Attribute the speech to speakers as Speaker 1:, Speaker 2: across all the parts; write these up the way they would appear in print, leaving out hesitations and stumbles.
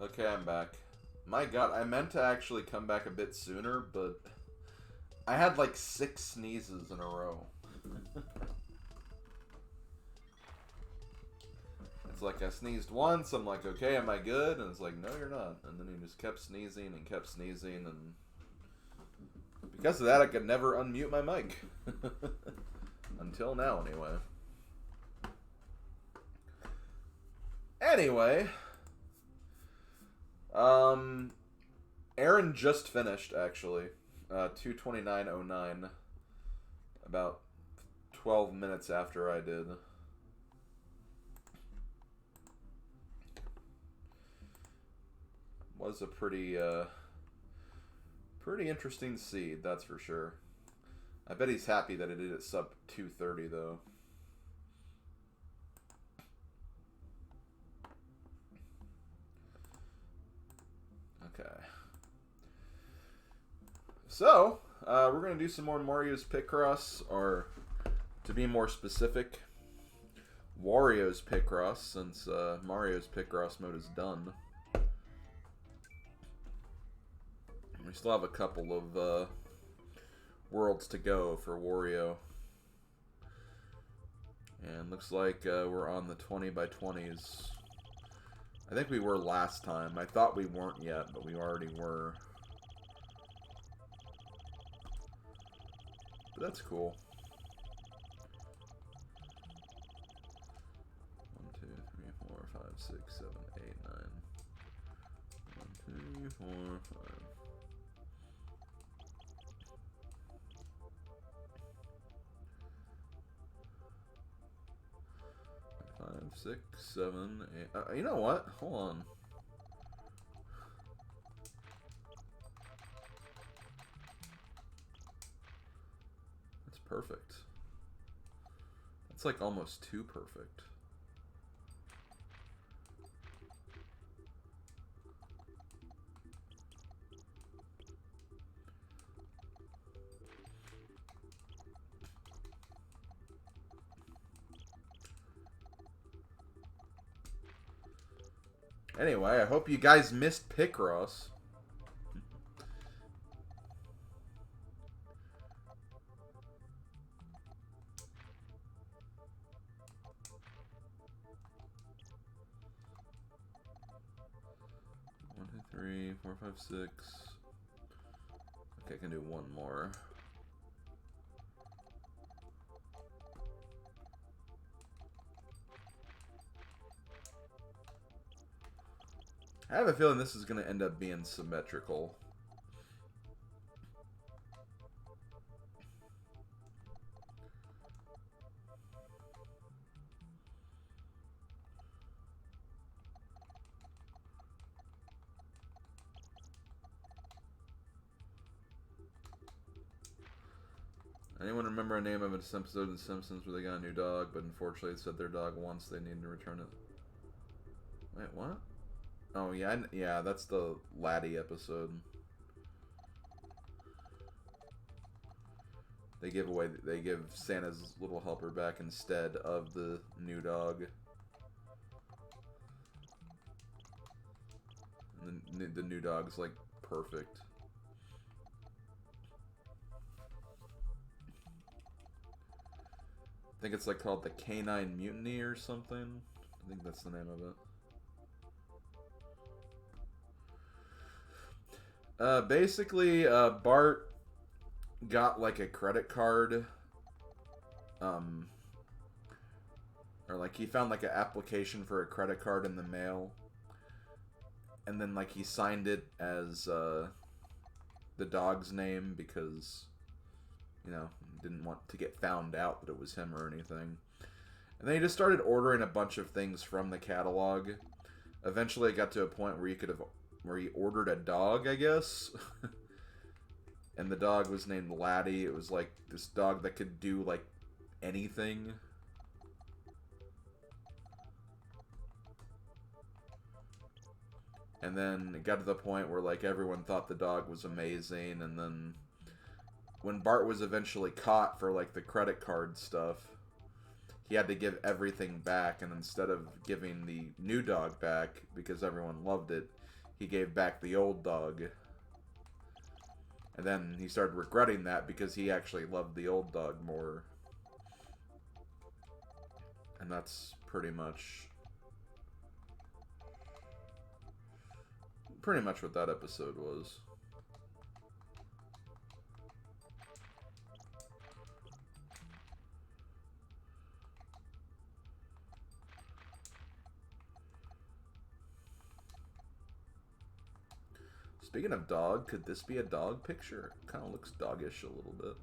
Speaker 1: Okay, I'm back. My god, I meant to actually come back a bit sooner, but I had like 6 sneezes in a row. It's like I sneezed once, I'm like, okay, am I good? And it's like, no, you're not. And then he just kept sneezing and kept sneezing, and because of that, I could never unmute my mic. Until now, anyway. Anyway, Aaron just finished, actually. 2:29:09. About 12 minutes after I did. Was a pretty interesting seed, that's for sure. I bet he's happy that it did at sub 230 though. Okay. So, we're going to do some more Mario's Picross, or to be more specific, Wario's Picross, since Mario's Picross mode is done. We still have a couple of worlds to go for Wario. And looks like we're on the 20x20s. I think we were last time. I thought we weren't yet, but we already were. But that's cool. 1, 2, 3, 4, 5, 6, 7, 8, 9. 1, 2, 4, 5. 5, 6, 7, 8. You know what? Hold on. That's perfect. That's like almost too perfect. Anyway, I hope you guys missed Picross. One, two, three, 4, 5, 6. Okay, I can do one more. I have a feeling this is going to end up being symmetrical. Anyone remember a name of an episode in Simpsons where they got a new dog, but unfortunately it said their dog once they needed to return it? Wait, what? Oh, yeah, yeah, that's the Laddie episode. They give Santa's little helper back instead of the new dog. And the new dog's, like, perfect. I think it's, like, called the Canine Mutiny or something. I think that's the name of it. Basically, Bart got like a credit card, or like he found like an application for a credit card in the mail, and then like he signed it as the dog's name because, you know, didn't want to get found out that it was him or anything. And then he just started ordering a bunch of things from the catalog. Eventually it got to a point where he ordered a dog, I guess. And the dog was named Laddie. It was like this dog that could do like anything. And then it got to the point where like everyone thought the dog was amazing, and then when Bart was eventually caught for like the credit card stuff, he had to give everything back, and instead of giving the new dog back because everyone loved it, he gave back the old dog. And then he started regretting that because he actually loved the old dog more. And that's pretty much what that episode was. Speaking of dog, could this be a dog picture? Kind of looks doggish a little bit.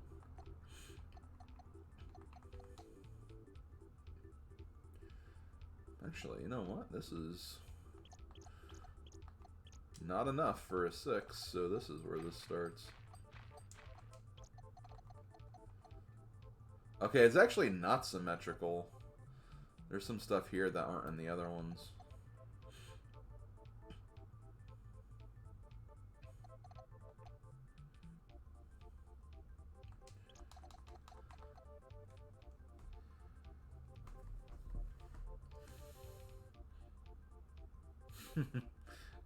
Speaker 1: Actually, you know what? This is not enough for a 6, so this is where this starts. Okay, it's actually not symmetrical. There's some stuff here that aren't in the other ones.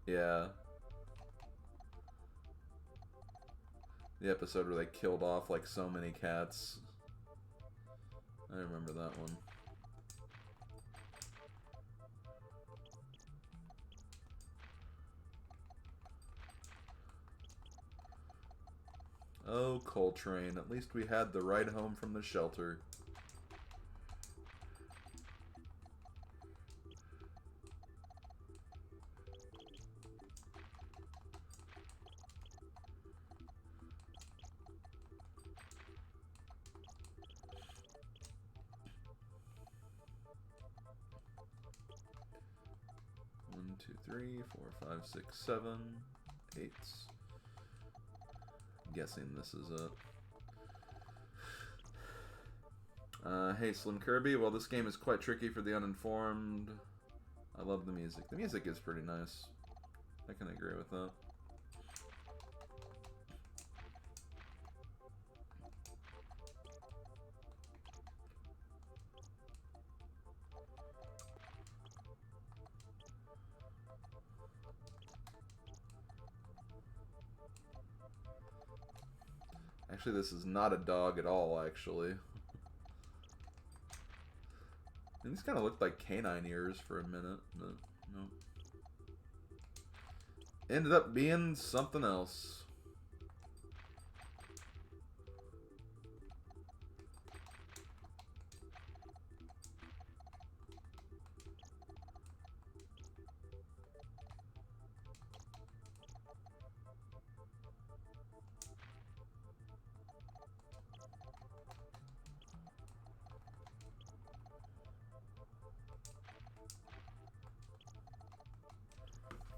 Speaker 1: Yeah. The episode where they killed off like so many cats. I remember that one. Oh, Coltrane, at least we had the ride home from the shelter. One, two, three, 4, 5, 6, 7, 8. Guessing this is it. Hey, Slim Kirby. While this game is quite tricky for the uninformed, I love the music. The music is pretty nice. I can agree with that. Actually, this is not a dog at all, actually. These kind of looked like canine ears for a minute, but no. Ended up being something else.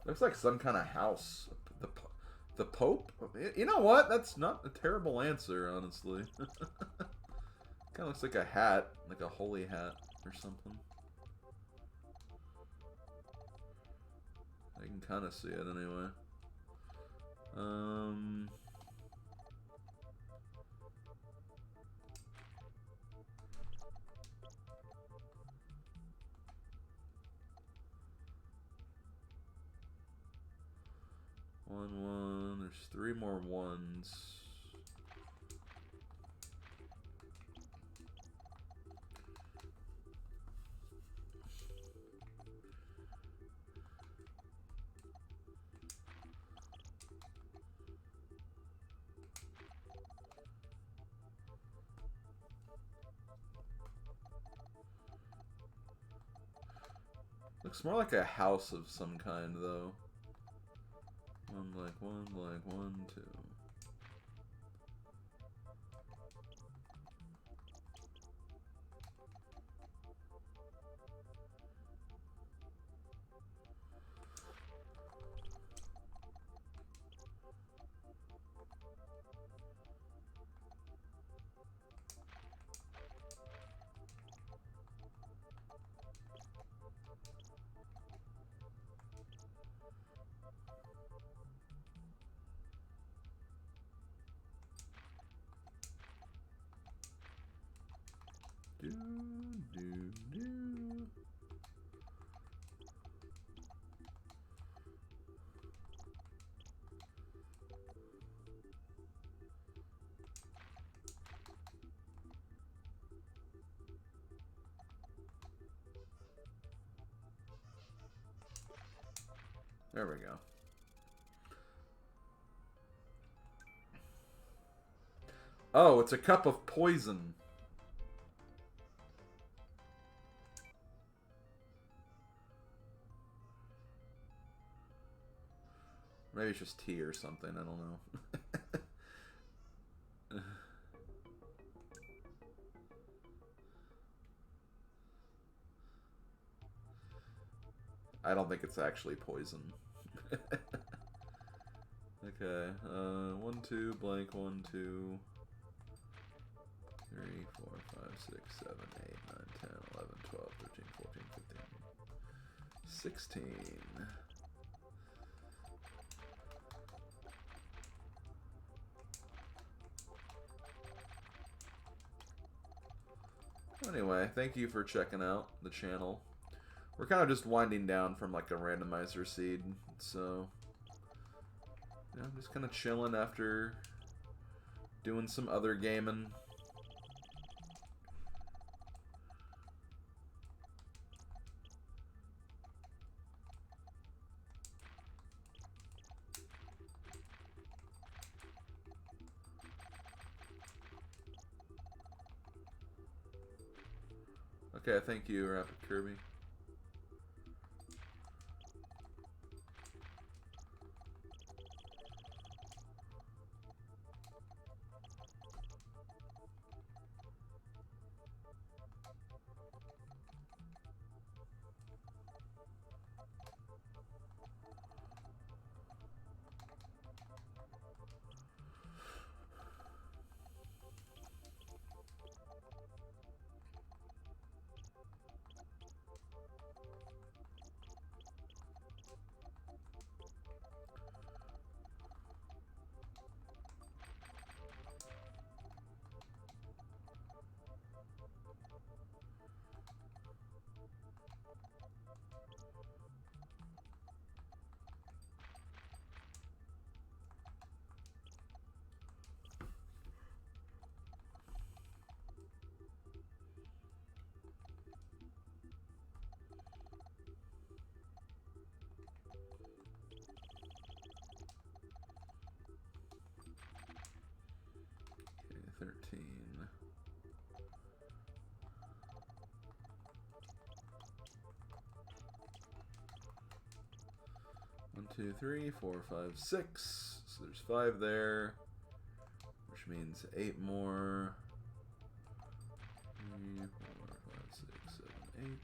Speaker 1: Looks like some kind of house. The Pope? You know what? That's not a terrible answer, honestly. Kind of looks like a hat, like a holy hat or something. I can kind of see it anyway. One. There's 3 more ones. Looks more like a house of some kind, though. One, like 1, 2. There we go. Oh, it's a cup of poison. Maybe it's just tea or something. I don't know. I don't think it's actually poison. Okay. 1, 2, blank, 1, 2, 3, 4, 5, 6, 7, 8, 9, 10, 11, 12, 13, 14, 15, 16. Anyway, thank you for checking out the channel. We're kind of just winding down from like a randomizer seed, so yeah, I'm just kind of chilling after doing some other gaming. Okay, thank you, Rapid Kirby. Okay, 13. 1, 2, 3, 4, 5, 6. So there's 5 there, which means 8 more. 3, 4, 5, 6, 7, 8.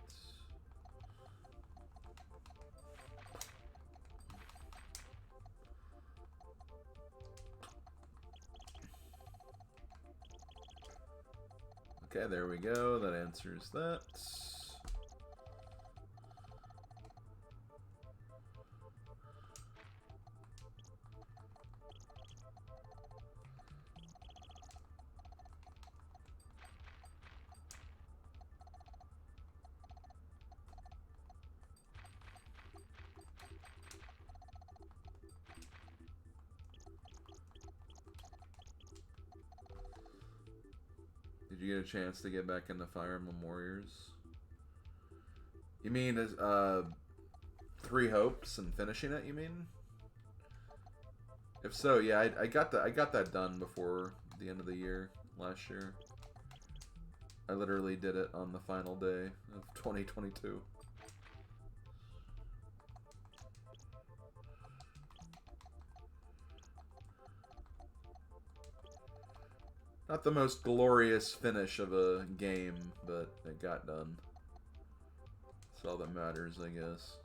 Speaker 1: Okay, there we go. That answers that. Did you get a chance to get back into Fire Emblem Warriors? You mean 3 hopes and finishing it? You mean? If so, yeah, I got that done before the end of the year last year. I literally did it on the final day of 2022. Not the most glorious finish of a game, but it got done. That's all that matters, I guess.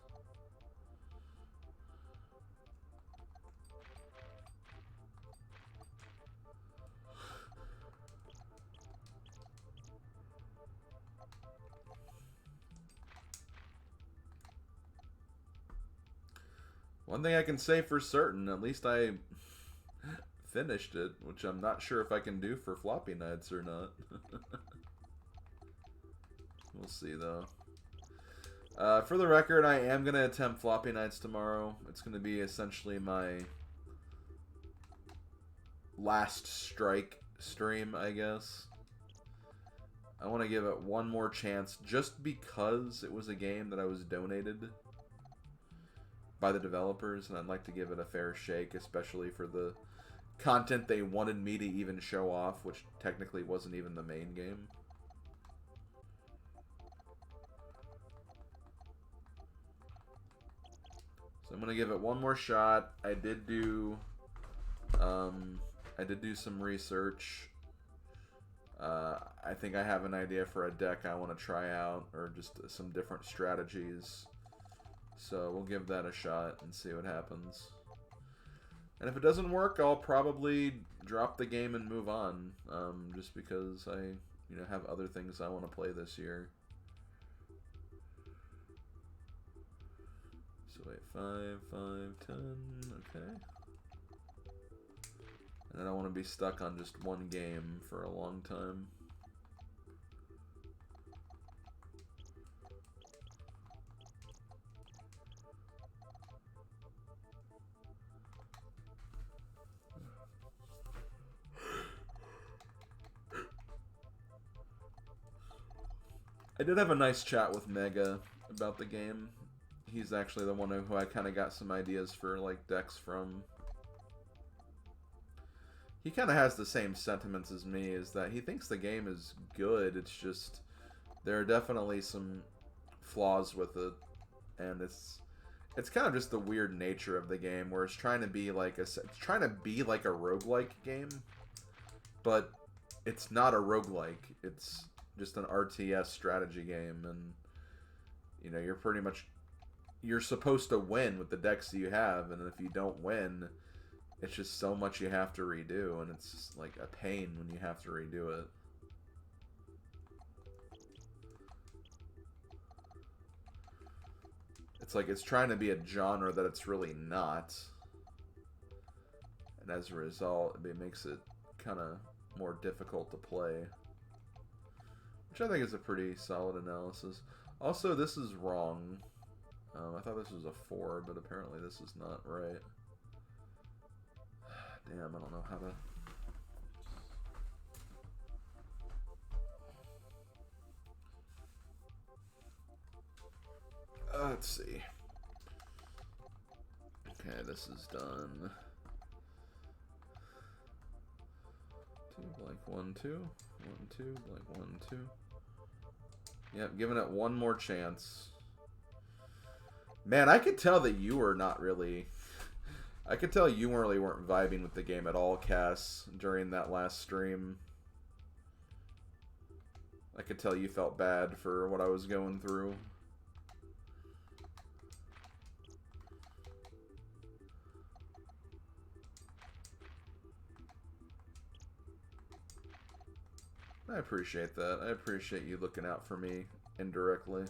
Speaker 1: One thing I can say for certain, at least I finished it, which I'm not sure if I can do for floppy nights or not. We'll see, though. For the record, I am going to attempt floppy nights tomorrow. It's going to be essentially my last strike stream, I guess. I want to give it one more chance just because it was a game that I was donated. by the developers, and I'd like to give it a fair shake, especially for the content they wanted me to even show off, which technically wasn't even the main game. So I'm gonna give it one more shot. I did do some research. I think I have an idea for a deck I want to try out, or just some different strategies. So we'll give that a shot and see what happens. And if it doesn't work, I'll probably drop the game and move on, just because I, have other things I want to play this year. So wait, 5, 5, 10, okay. And I don't want to be stuck on just one game for a long time. I did have a nice chat with Mega about the game. He's actually the one who I kind of got some ideas for like decks from. He kind of has the same sentiments as me, is that he thinks the game is good. It's just there are definitely some flaws with it, and it's kind of just the weird nature of the game, where it's trying to be like a roguelike game, but it's not a roguelike. It's just an RTS strategy game, and you're supposed to win with the decks you have, and if you don't win, it's just so much you have to redo, and it's just like a pain when you have to redo it. It's like it's trying to be a genre that it's really not, and as a result, it makes it kind of more difficult to play. Which I think is a pretty solid analysis. Also, this is wrong. I thought this was a 4, but apparently this is not right. Damn, I don't know how to... let's see. Okay, this is done. 2, blank, 1, 2. 1, 2, blank, 1, 2. Yep, giving it one more chance. Man, I could tell that you were not really... I could tell you really weren't vibing with the game at all, Cass, during that last stream. I could tell you felt bad for what I was going through. I appreciate that. I appreciate you looking out for me indirectly.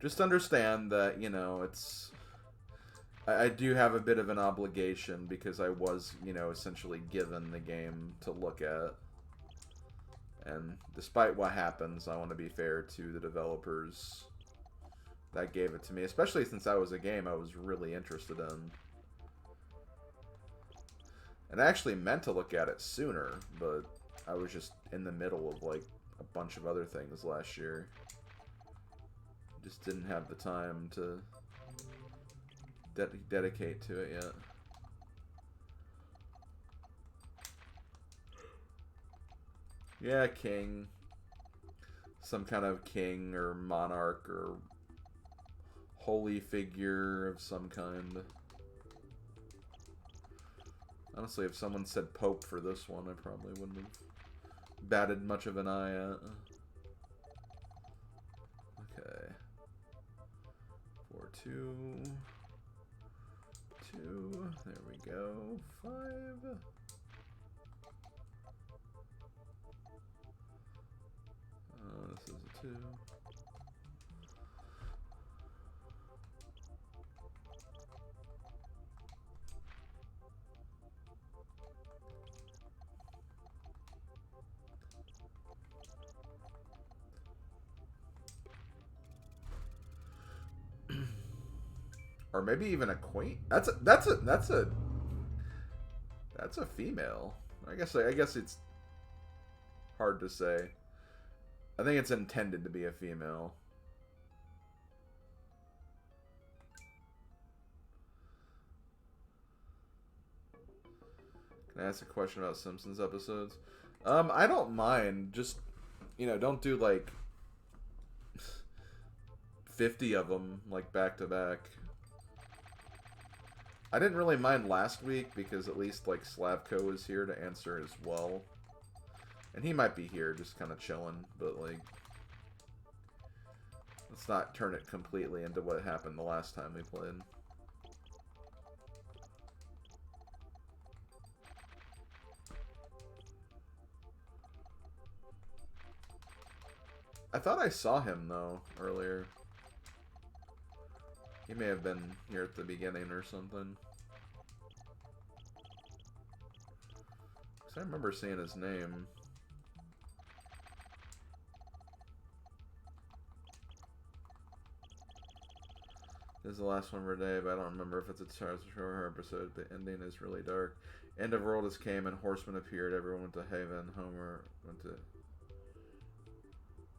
Speaker 1: Just understand that, it's... I do have a bit of an obligation because I was, essentially given the game to look at. And despite what happens, I want to be fair to the developers that gave it to me. Especially since that was a game I was really interested in. And I actually meant to look at it sooner, but I was just in the middle of, like, a bunch of other things last year. Just didn't have the time to dedicate to it yet. Yeah, king. Some kind of king or monarch or holy figure of some kind. Honestly, if someone said Pope for this one, I probably wouldn't have batted much of an eye at. Okay. 4, 2. 2. There we go. 5. This is a 2. Or maybe even a queen. That's a female. I guess it's hard to say. I think it's intended to be a female. Can I ask a question about Simpsons episodes? I don't mind. Just, you know, don't do like 50 of them, like, back to back. I didn't really mind last week because at least, like, Slavko was here to answer as well. And he might be here just kind of chilling, but, like, let's not turn it completely into what happened the last time we played. I thought I saw him, though, earlier. He may have been here at the beginning or something. Because I remember seeing his name. This is the last one for today, but I don't remember if it's a Charles Shore episode. The ending is really dark. End of world has came and horsemen appeared. Everyone went to Haven. Homer went to...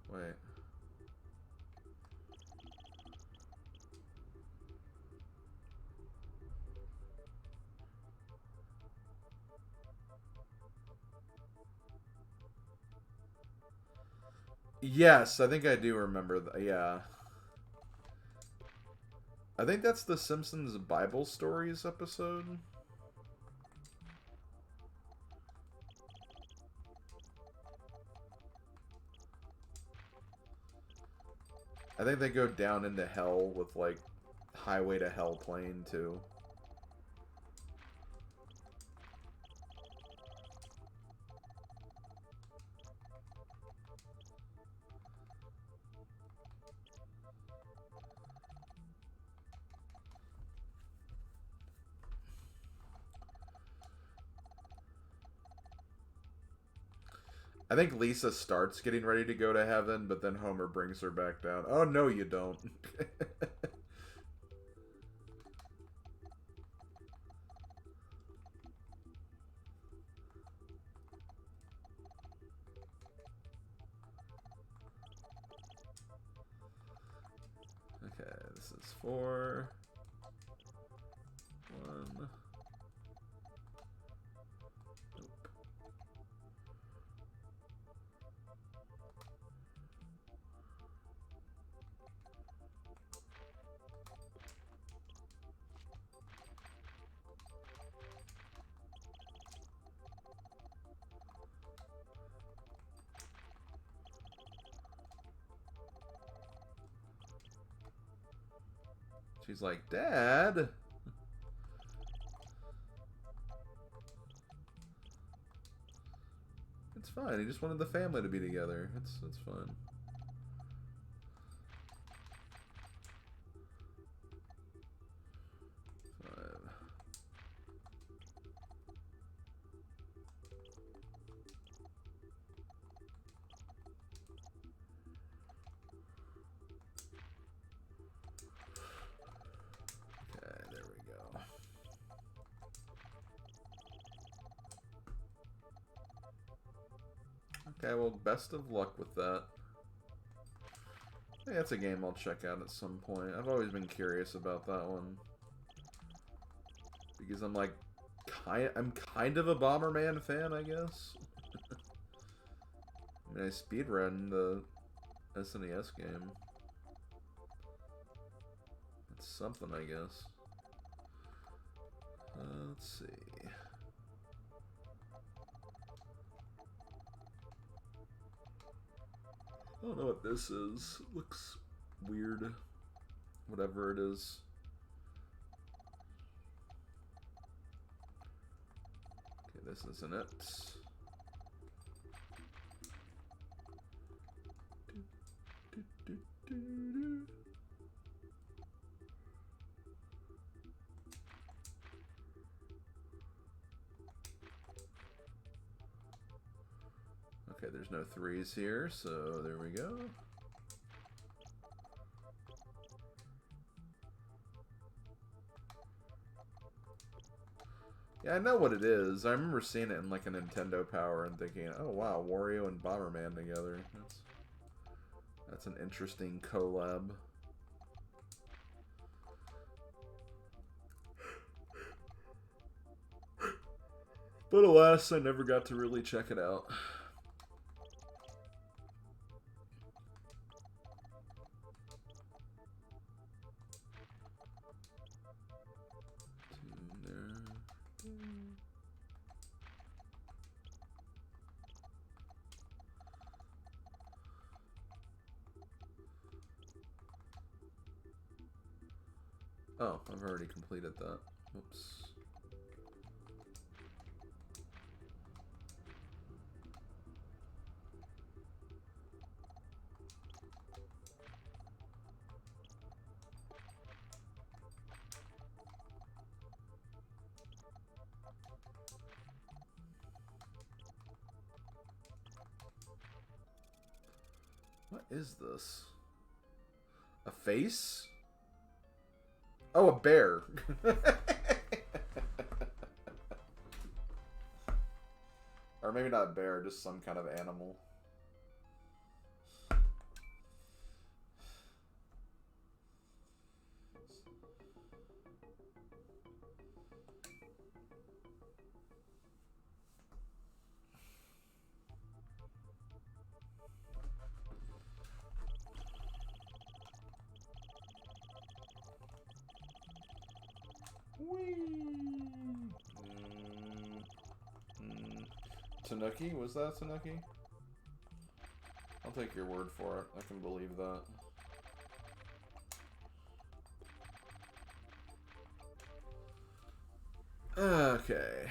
Speaker 1: Wait. Yes, I think I do remember that. Yeah. I think that's the Simpsons Bible Stories episode. I think they go down into hell with, like, Highway to Hell playing, too. I think Lisa starts getting ready to go to heaven, but then Homer brings her back down. Oh, no, you don't. Okay, this is 4. 1. She's like, Dad? It's fine. He just wanted the family to be together. It's fine. Okay, well, best of luck with that. I think that's a game I'll check out at some point. I've always been curious about that one. Because I'm like, I'm kind of a Bomberman fan, I guess. I mean, I speedrun the SNES game. It's something, I guess. Let's see. I don't know what this is. It looks weird. Whatever it is. Okay, this isn't it. Okay, there's no 3s here, so there we go. Yeah, I know what it is. I remember seeing it in like a Nintendo Power and thinking, oh wow, Wario and Bomberman together. That's an interesting collab. But alas, I never got to really check it out. Oh, I've already completed that. Whoops. What is this? A face? Oh, a bear. Or maybe not a bear, just some kind of animal. Tanuki? Was that Tanuki? I'll take your word for it. I can believe that. Okay.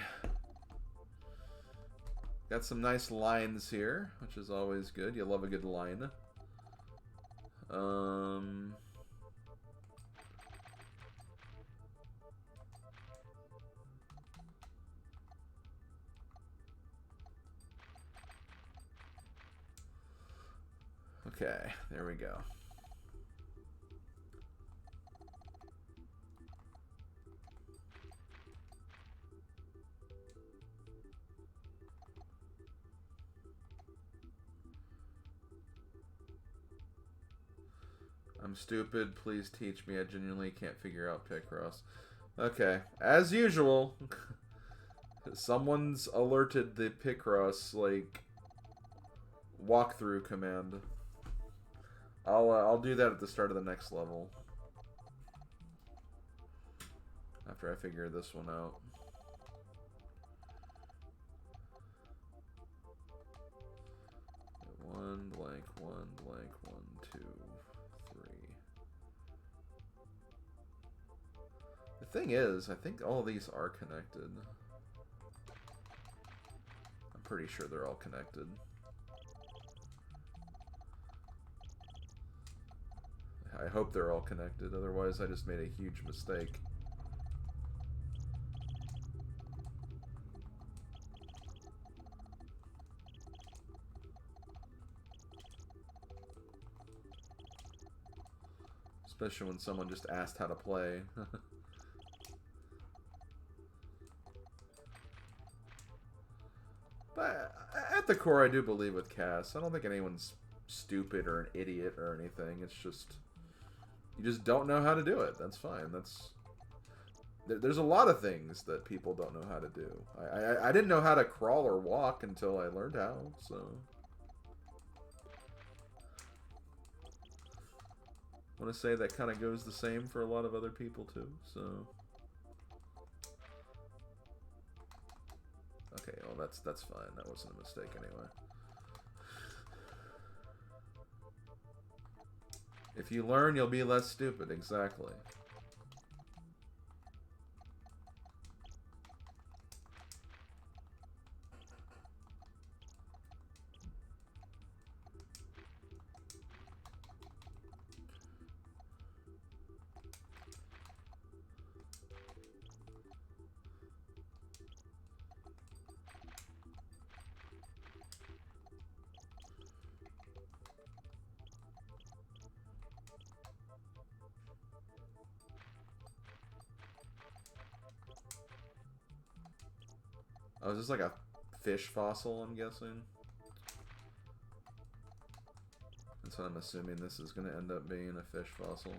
Speaker 1: Got some nice lines here, which is always good. You love a good line. Okay, there we go. I'm stupid. Please teach me. I genuinely can't figure out Picross. Okay, as usual, someone's alerted the Picross like walkthrough command. I'll do that at the start of the next level. After I figure this one out. One blank, one blank, 1, 2, 3. The thing is, I think all of these are connected. I'm pretty sure they're all connected. I hope they're all connected, otherwise I just made a huge mistake. Especially when someone just asked how to play. But at the core, I do believe with Cass. I don't think anyone's stupid or an idiot or anything. It's just... you just don't know how to do it. That's fine. There's a lot of things that people don't know how to do. I didn't know how to crawl or walk until I learned how, so... I want to say that kind of goes the same for a lot of other people too, so... Okay, well that's fine. That wasn't a mistake anyway. If you learn, you'll be less stupid. Exactly. Oh, is this like a fish fossil, I'm guessing? That's what I'm assuming this is going to end up being, a fish fossil.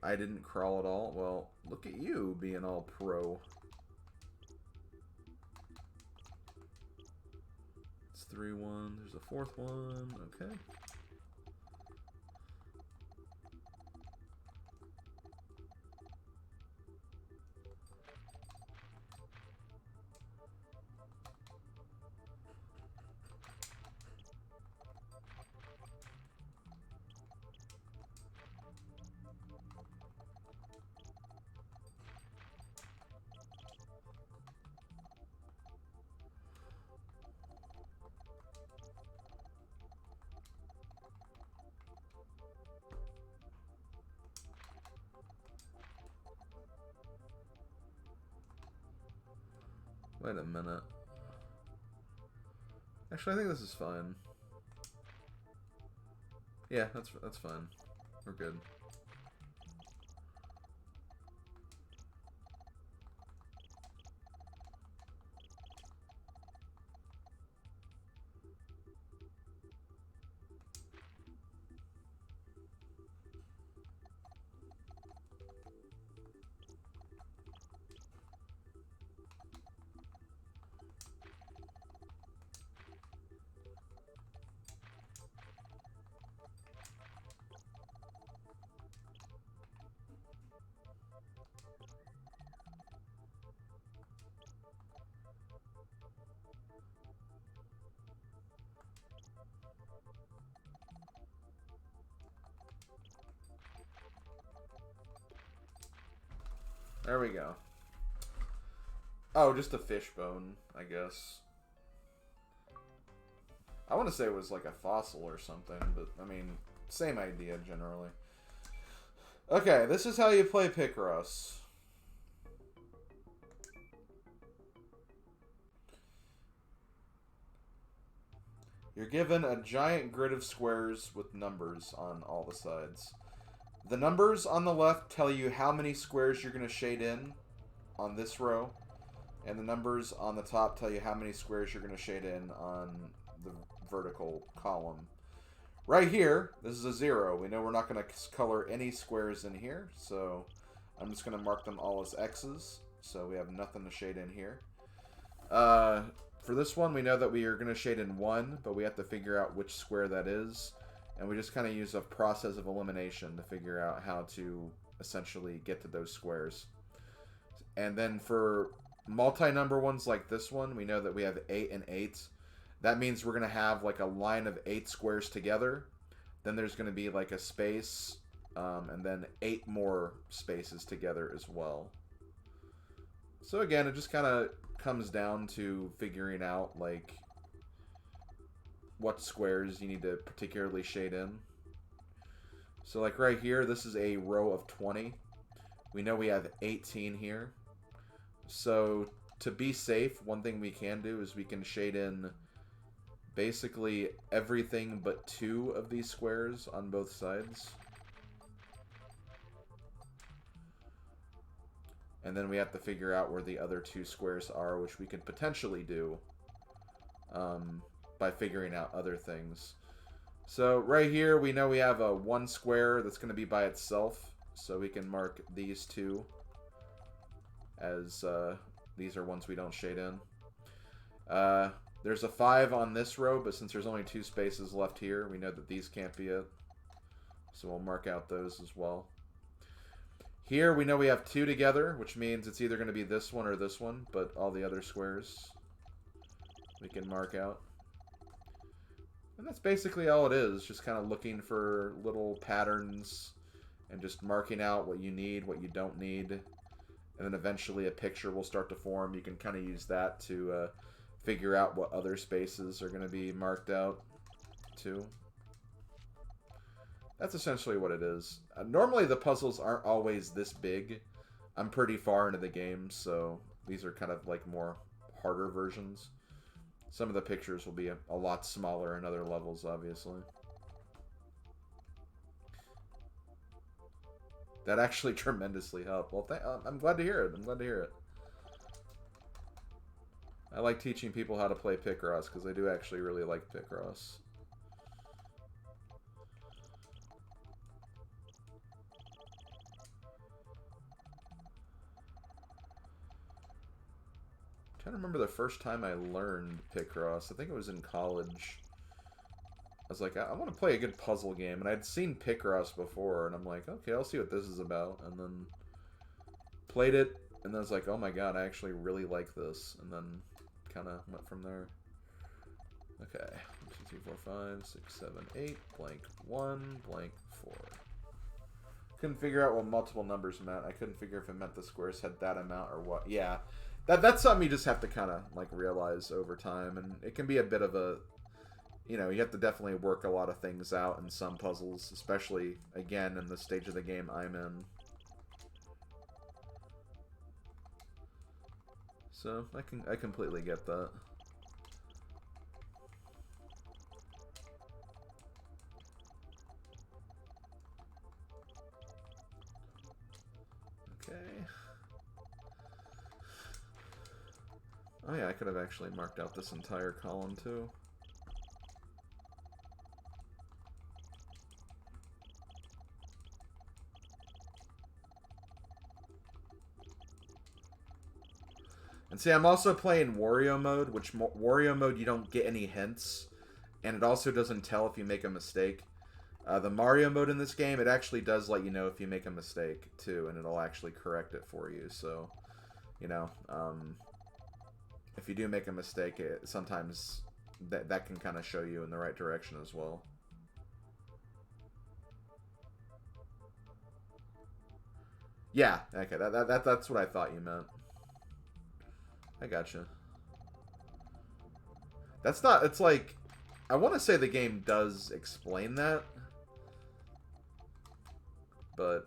Speaker 1: I didn't crawl at all. Well, look at you being all pro. It's 3-1. There's a fourth one. Okay. Wait a minute. Actually, I think this is fine. Yeah, that's fine. We're good. There we go. Oh, just a fish bone, I guess. I want to say it was like a fossil or something, but I mean, same idea generally. Okay, this is how you play Picross. You're given a giant grid of squares with numbers on all the sides. The numbers on the left tell you how many squares you're going to shade in on this row. And the numbers on the top tell you how many squares you're going to shade in on the vertical column. Right here, this is a 0. We know we're not going to color any squares in here. So I'm just going to mark them all as X's. So we have nothing to shade in here. For this one, we know that we are going to shade in 1, but we have to figure out which square that is. And we just kind of use a process of elimination to figure out how to essentially get to those squares. And then for multi-number ones like this one, we know that we have 8 and 8. That means we're going to have like a line of 8 squares together. Then there's going to be like a space, and then 8 more spaces together as well. So again, it just kind of comes down to figuring out like what squares you need to particularly shade in. So like right here, this is a row of 20. We know we have 18 here. So to be safe, one thing we can do is we can shade in basically everything but 2 of these squares on both sides. And then we have to figure out where the other 2 squares are, which we could potentially do by figuring out other things. So right here, we know we have a 1 square that's going to be by itself. So we can mark these 2 as these are ones we don't shade in. There's a 5 on this row, but since there's only 2 spaces left here, we know that these can't be it. So we'll mark out those as well. Here we know we have 2 together, which means it's either going to be this one or this one, but all the other squares we can mark out. And that's basically all it is, just kind of looking for little patterns and just marking out what you need, what you don't need. And then eventually a picture will start to form. You can kind of use that to figure out what other spaces are going to be marked out too. That's essentially what it is. Normally the puzzles aren't always this big. I'm pretty far into the game, so these are kind of like more harder versions. Some of the pictures will be a lot smaller in other levels, obviously. That actually tremendously helped. Well, I'm glad to hear it. I'm glad to hear it. I like teaching people how to play Picross, because I do actually really like Picross. I'm trying to remember the first time I learned Picross. I think it was in college. I was like, I want to play a good puzzle game, and I'd seen Picross before, and I'm like, okay, I'll see what this is about, and then played it, and then I was like, oh my god, I actually really like this, and then kind of went from there. Okay, 1, 2, 3, 4, 5, 6, 7, 8, blank 1, blank 4. Couldn't figure out what multiple numbers meant. I couldn't figure if it meant the squares had that amount or what. Yeah, that's something you just have to kind of like realize over time, and it can be a bit of a, you know, you have to definitely work a lot of things out in some puzzles, especially again in the stage of the game I'm in. So I completely get that. Okay. Oh yeah, I could have actually marked out this entire column too. And see, I'm also playing Wario mode, which Wario mode you don't get any hints, and it also doesn't tell if you make a mistake. The Mario mode in this game, it actually does let you know if you make a mistake, too, and it'll actually correct it for you, so, you know, if you do make a mistake, sometimes that can kind of show you in the right direction as well. Yeah, okay, that's what I thought you meant. I gotcha. That's not, it's like, I want to say the game does explain that, but,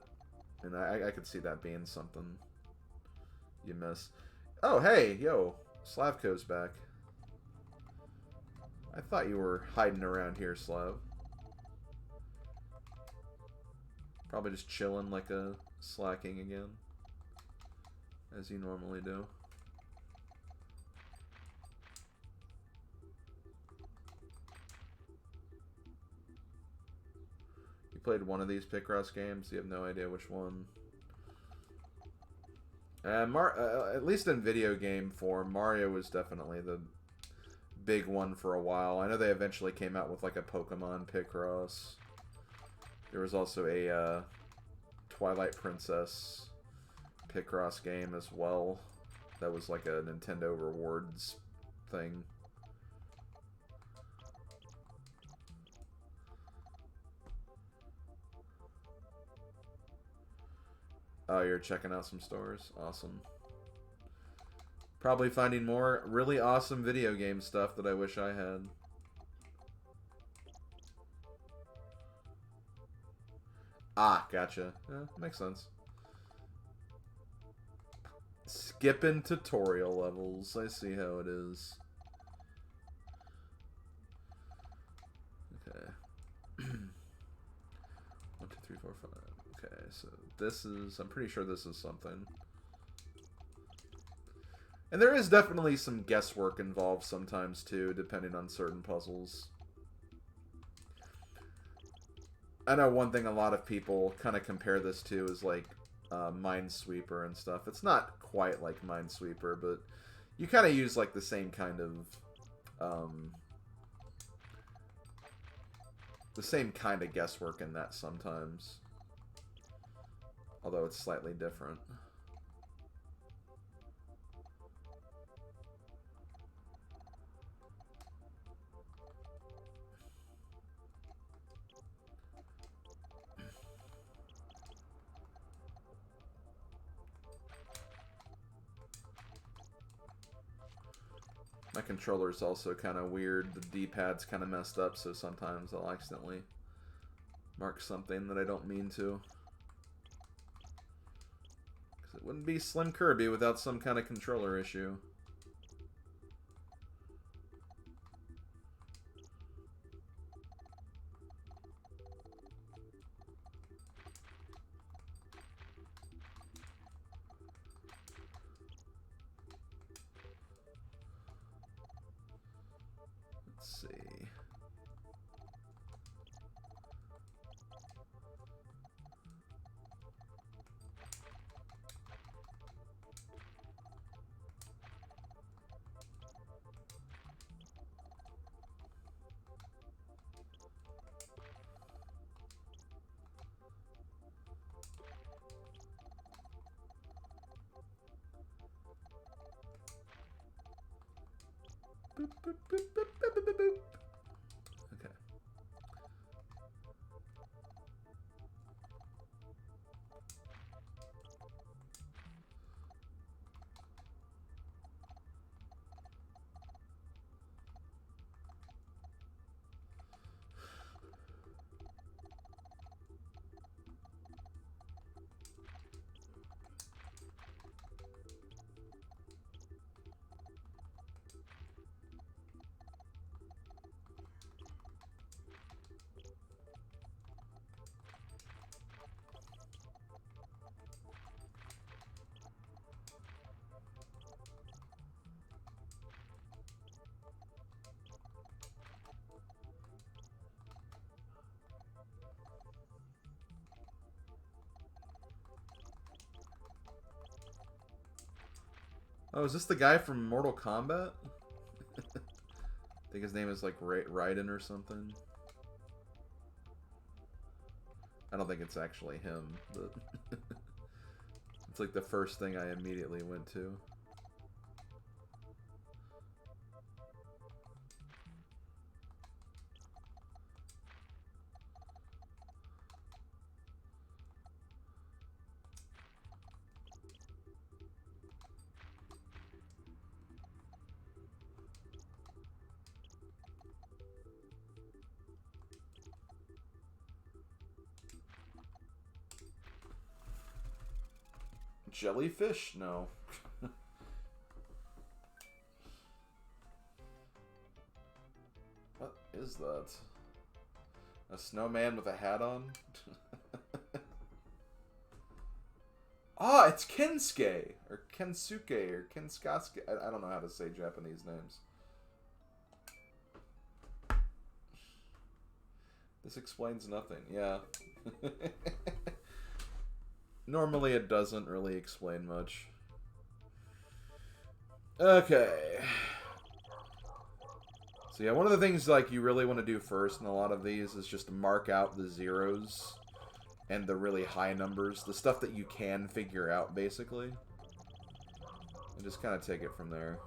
Speaker 1: and I could see that being something you miss. Oh, hey, yo, Slavko's back. I thought you were hiding around here, Slav. Probably just chilling like a slacking again, as you normally do. Played one of these Picross games, you have no idea which one. At least in video game form, Mario was definitely the big one for a while. I know they eventually came out with like a Pokemon Picross. There was also a Twilight Princess Picross game as well. That was like a Nintendo Rewards thing. Oh, you're checking out some stores? Awesome. Probably finding more really awesome video game stuff that I wish I had. Ah, gotcha. Yeah, makes sense. Skipping tutorial levels. I see how it is. Okay. 1, 2, 3, 4, 5. Okay, so this is, I'm pretty sure this is something. And there is definitely some guesswork involved sometimes too, depending on certain puzzles. I know one thing a lot of people kind of compare this to is like Minesweeper and stuff. It's not quite like Minesweeper, but you kind of use like the same kind of guesswork in that sometimes. Although it's slightly different. My controller's also kind of weird. The D-pad's kind of messed up, so sometimes I'll accidentally mark something that I don't mean to. Because it wouldn't be Slim Kirby without some kind of controller issue. Let's see. Boop, boop, boop, boop, boop, boop, boop. Okay. Oh, is this the guy from Mortal Kombat? I think his name is like Raiden or something. I don't think it's actually him, but it's like the first thing I immediately went to. Jellyfish? No. What is that? A snowman with a hat on? Ah, it's Kensuke! Or Kensuke, or Kenskasuke. I don't know how to say Japanese names. This explains nothing, yeah. Normally it doesn't really explain much. Okay. So yeah, one of the things like you really want to do first in a lot of these is just mark out the zeros and the really high numbers. The stuff that you can figure out, basically. And just kind of take it from there.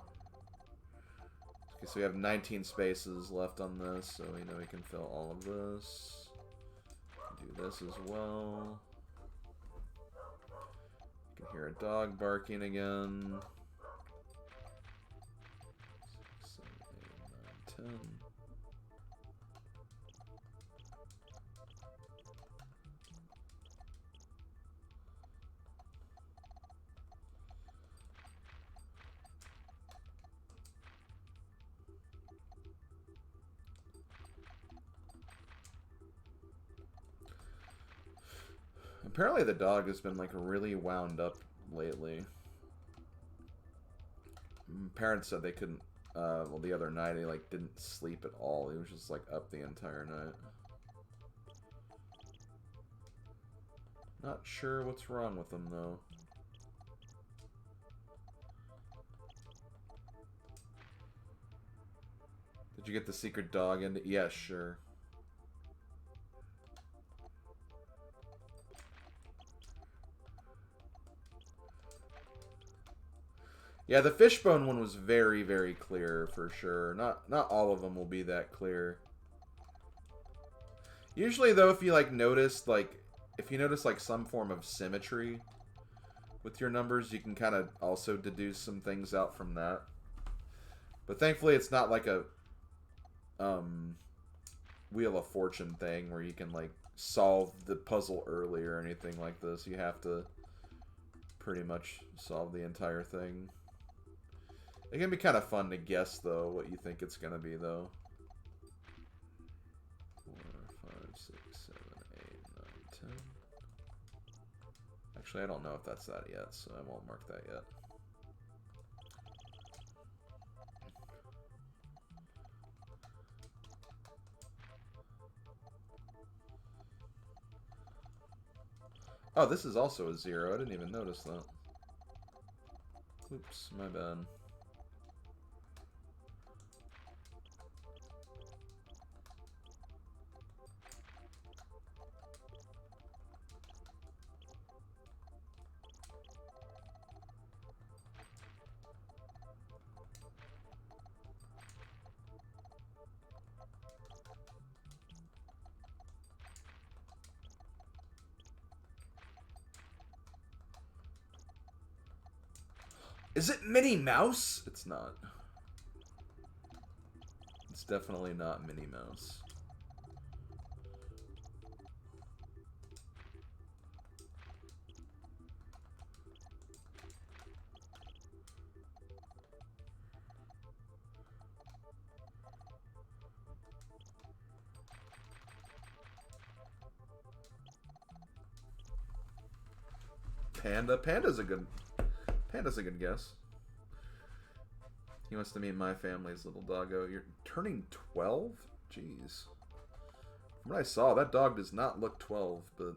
Speaker 1: Okay, so we have 19 spaces left on this, so we know we can fill all of this. Do this as well. You can hear a dog barking again. 6, 7, 8, 9, 10. Apparently the dog has been like really wound up lately. Parents said they couldn't, well the other night he like didn't sleep at all. He was just like up the entire night. Not sure what's wrong with him though. Did you get the secret dog in? Yeah, sure. Yeah, the fishbone one was very, very clear for sure. Not all of them will be that clear. Usually though, if you like notice like some form of symmetry with your numbers, you can kind of also deduce some things out from that. But thankfully it's not like a Wheel of Fortune thing where you can like solve the puzzle early or anything like this. You have to pretty much solve the entire thing. It can be kind of fun to guess, though, what you think it's going to be, though. 4, 5, 6, 7, 8, 9, 10. Actually, I don't know if that's that yet, so I won't mark that yet. Oh, this is also a 0. I didn't even notice that. Oops, my bad. Is it Minnie Mouse? It's not. It's definitely not Minnie Mouse. Panda? Panda's a good guess. He wants to meet my family's little doggo. You're turning 12? Jeez. From what I saw, that dog does not look 12, but...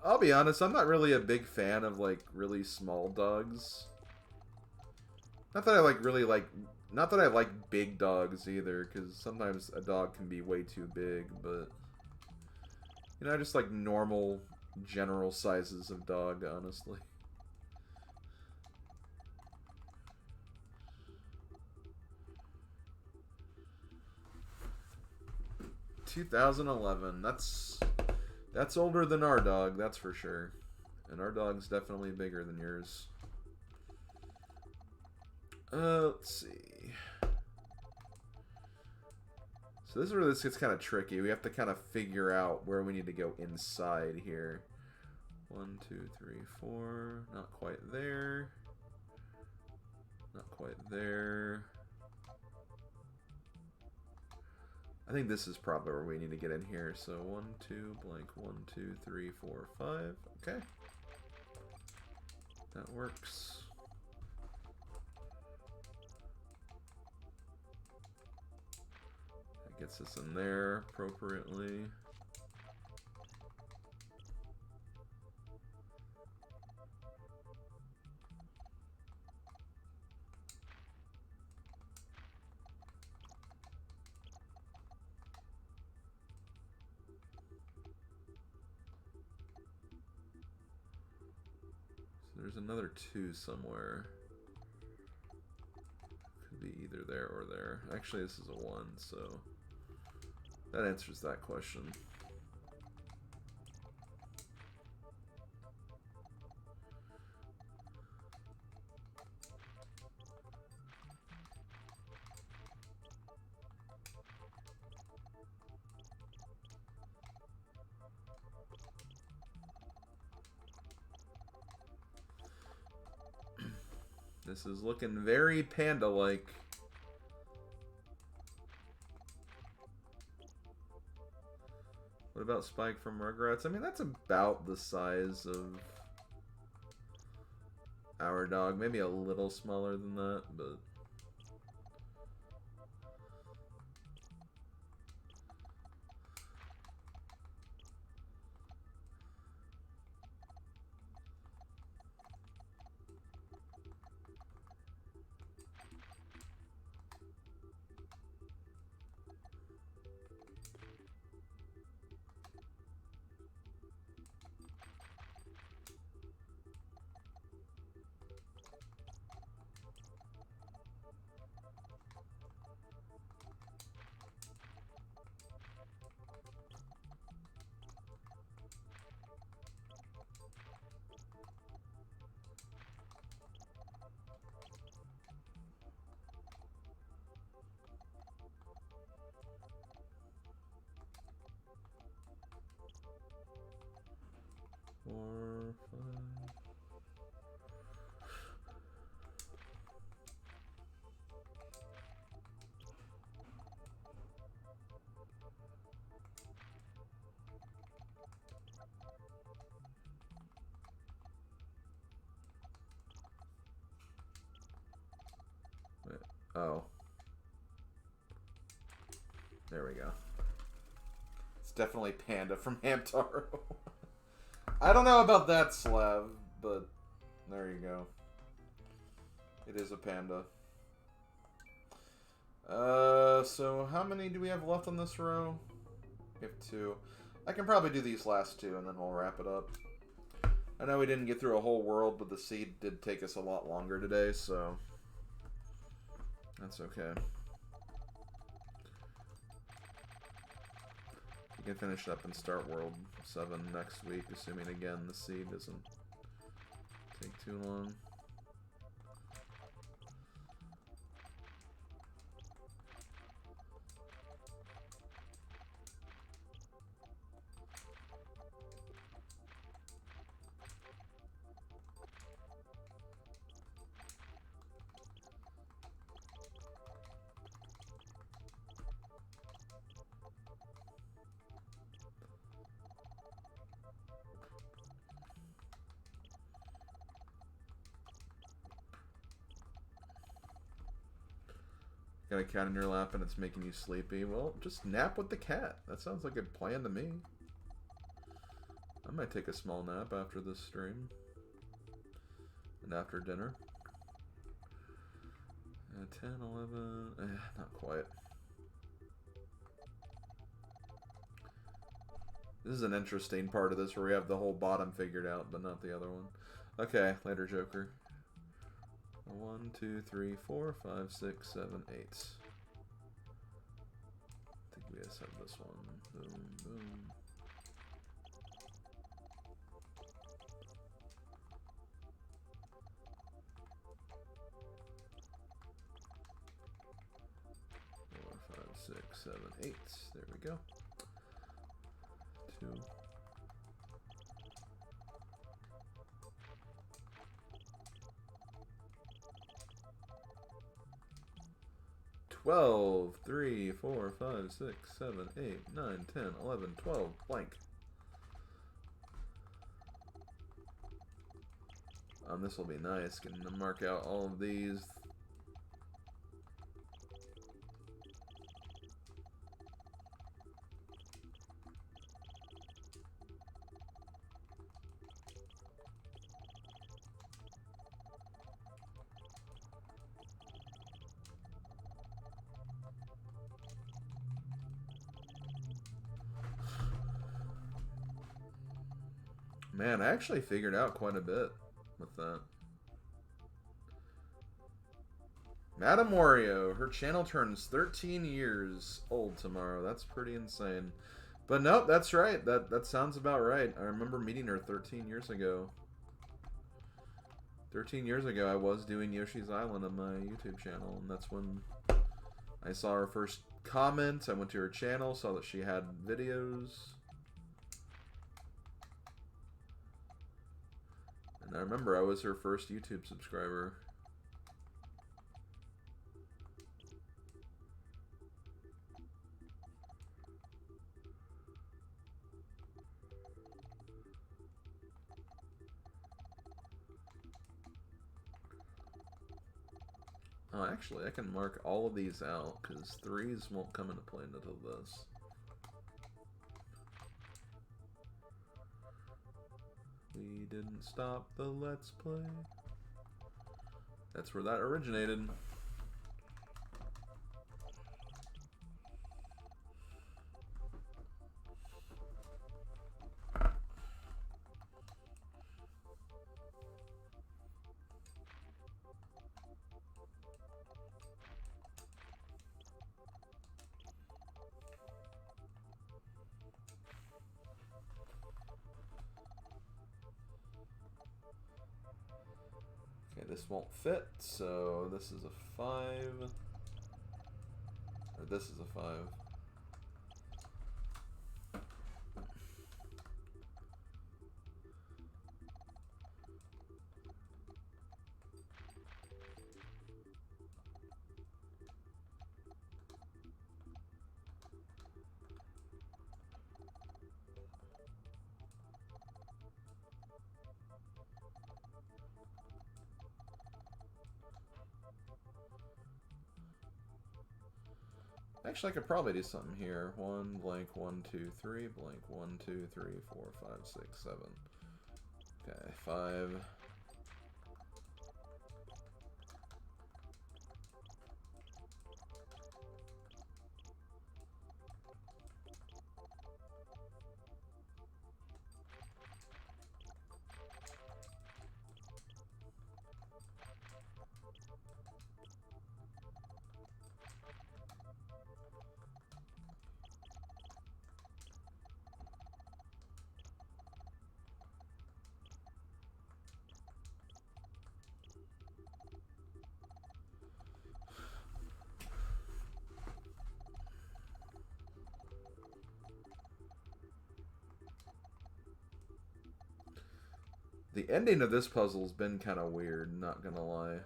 Speaker 1: I'll be honest, I'm not really a big fan of, like, really small dogs. Not that I not that I like big dogs either, because sometimes a dog can be way too big, but... You know, I just like normal, general sizes of dog, honestly. (2011). That's older than our dog, that's for sure. And our dog's definitely bigger than yours. Let's see. So this is where this gets kind of tricky. We have to kind of figure out where we need to go inside here. 1, 2, 3, 4. Not quite there. Not quite there. I think this is probably where we need to get in here. So 1, 2, blank, 1, 2, 3, 4, 5. Okay. That works. That gets us in there appropriately. There's another 2 somewhere. Could be either there or there. Actually, this is a 1, so that answers that question. This is looking very panda-like. What about Spike from Rugrats? I mean, that's about the size of our dog. Maybe a little smaller than that, but... 4, 5. Wait. Oh. There we go. It's definitely Panda from Hamtaro. I don't know about that, Slav, but there you go. It is a panda. So how many do we have left on this row? We have 2. I can probably do these last 2, and then we'll wrap it up. I know we didn't get through a whole world, but the seed did take us a lot longer today, so that's okay. We can finish up and start World 7 next week, assuming, again, the seed doesn't take too long. Got a cat in your lap and it's making you sleepy. Well, just nap with the cat. That sounds like a plan to me. I might take a small nap after this stream. And after dinner. 10, 11... not quite. This is an interesting part of this where we have the whole bottom figured out, but not the other one. Okay, later, Joker. 1, 2, 3, 4, 5, 6, 7, 8. I think we just have this one. Boom, boom. Four, 5, 6, 7, 8. There we go. 2. 12, 3, 4, 5, 6, 7, 8, 9, 10, 11, 12, blank. This will be nice. Getting to mark out all of these. Man, I actually figured out quite a bit with that. Madame Wario, her channel turns 13 years old tomorrow. That's pretty insane. But nope, that's right. That sounds about right. I remember meeting her 13 years ago. 13 years ago, I was doing Yoshi's Island on my YouTube channel, and that's when I saw her first comment. I went to her channel, saw that she had videos. And I remember I was her first YouTube subscriber. Oh, actually, I can mark all of these out, because 3s won't come into play until this. We didn't stop the Let's Play. That's where that originated. Okay, this won't fit, so this is a 5. Or this is a 5. Actually, I could probably do something here. 1, blank, 1, 2, 3, blank, 1, 2, 3, 4, 5, 6, 7. Okay, 5. The ending of this puzzle's been kind of weird, not gonna lie.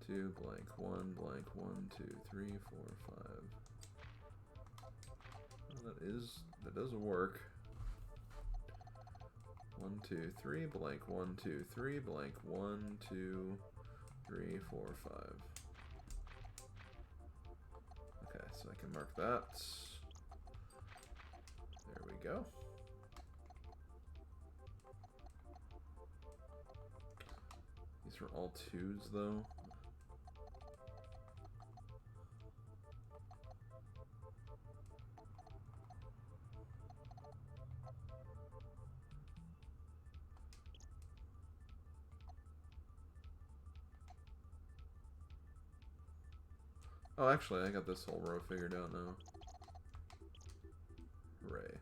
Speaker 1: 2, blank, 1, blank, 1, 2, 3, 4, 5. Well, that does work. 1, 2, 3, blank, 1, 2, 3, blank, 1, 2, 3, 4, 5. Okay, so I can mark that. There we go. These were all 2s, though. Oh, actually, I got this whole row figured out now. Hooray.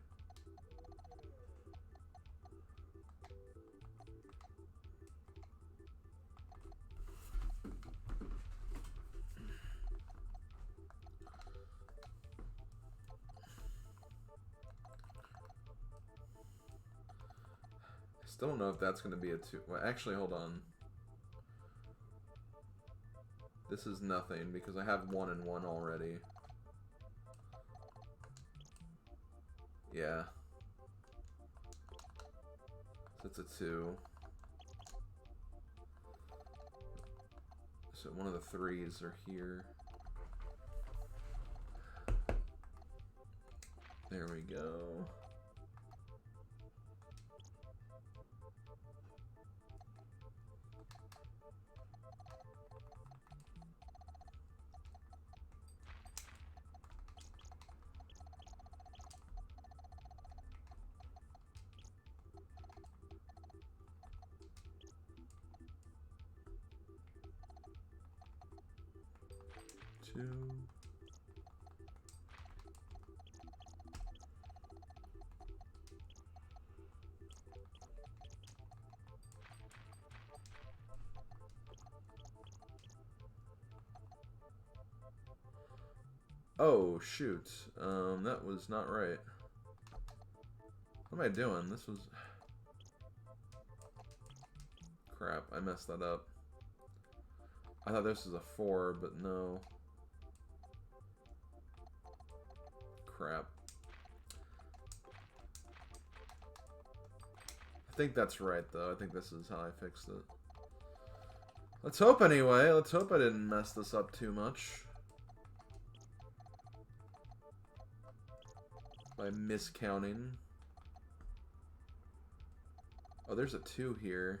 Speaker 1: Still don't know if that's going to be a 2. Well, actually, hold on. This is nothing because I have 1 and 1 already. Yeah. So it's a 2. So one of the 3s are here. There we go. Two. Oh, shoot. That was not right. What am I doing? This was... Crap, I messed that up. I thought this was a 4, but no. Crap. I think that's right, though. I think this is how I fixed it. Let's hope, anyway. Let's hope I didn't mess this up too much. By miscounting. Oh, there's a 2 here.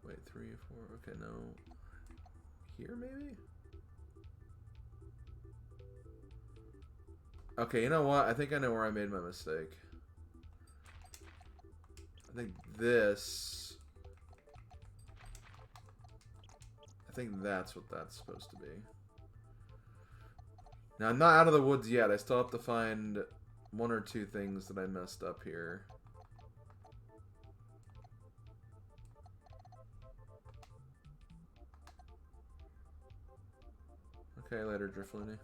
Speaker 1: Wait, 3, 4. Okay, no. Here, maybe? Okay, you know what? I think I know where I made my mistake. I think this... I think that's what that's supposed to be. Now, I'm not out of the woods yet. I still have to find 1 or 2 things that I messed up here. Okay, later, Drifloony.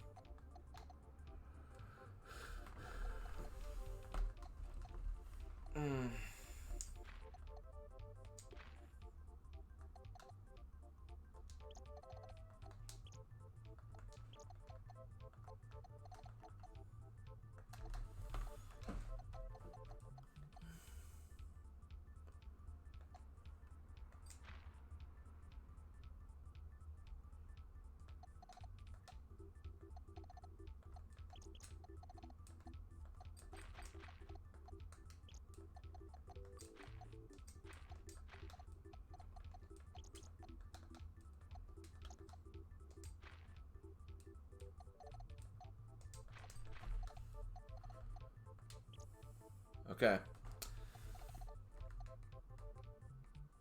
Speaker 1: Okay.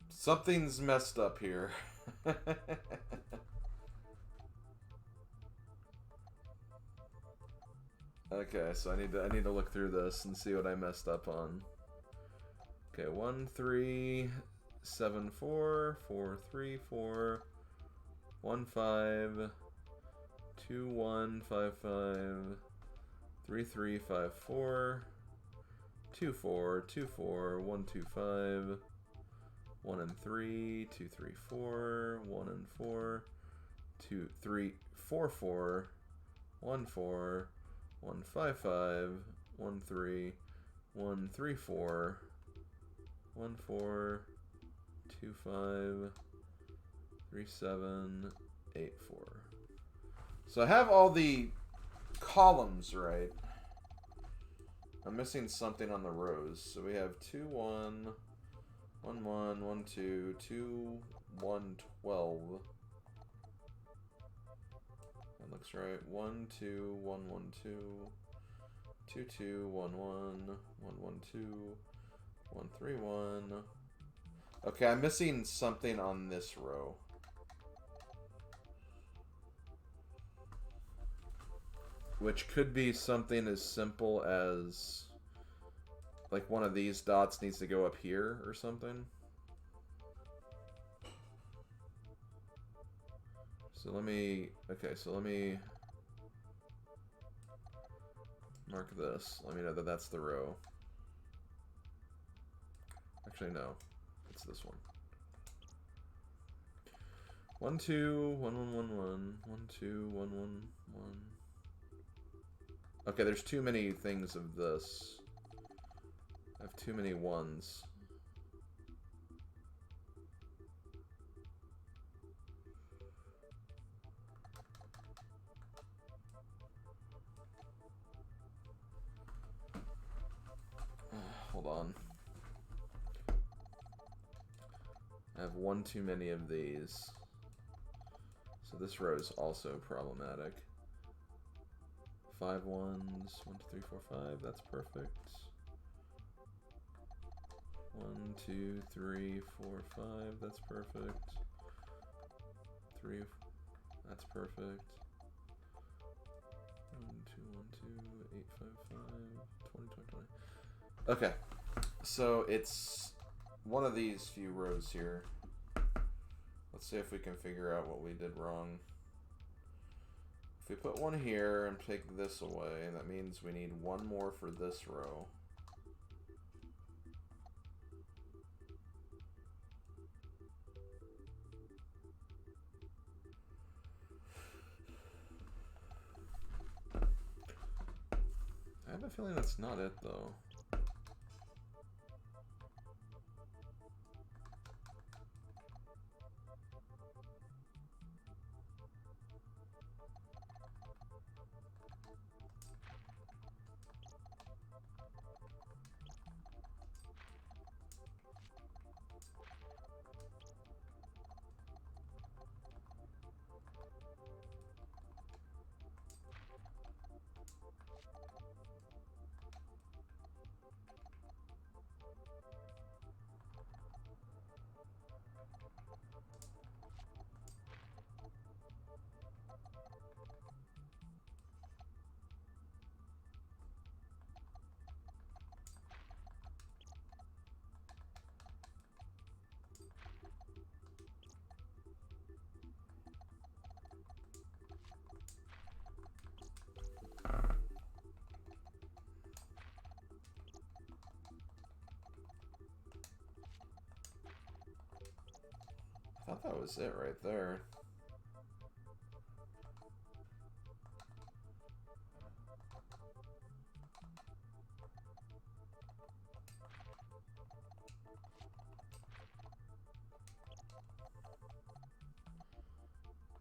Speaker 1: Something's messed up here. Okay, so I need to look through this and see what I messed up on. Okay, 1 3 7 4 4 3 4 1 5 2 1 5 5 3 3 5 4 2 4 2 4 1 2 5 1 and 3 2 3 4 1 and 4 2 3 4 4 1 4 1 5 5 1 3 1 3 4 1 4 2 5 3 7 8 4. So I have all the columns right. I'm missing something on the rows. So we have 2 1 1 1 1 2 2 1 12. That looks right. 1 2 1 1 2 2 2 1 1 1 1 2 1 3 1. Okay, I'm missing something on this row. Which could be something as simple as like one of these dots needs to go up here or something. So let me, okay, so let me mark this. Let me know that that's the row. Actually, no. It's this one. 1 2 1 1 1 1 1 2 1 1 1. Okay, there's too many things of this. I have too many ones. Hold on. I have one too many of these. So this row is also problematic. 5 ones. 1 2 3 4 5. That's perfect. 1 2 3 4 5. That's perfect. 3. That's perfect. 1 2 1 2 8 5 5 20 20 20. Okay, so it's one of these few rows here. Let's see if we can figure out what we did wrong. If we put one here and take this away, that means we need one more for this row. I have a feeling that's not it, though. I thought that was it right there.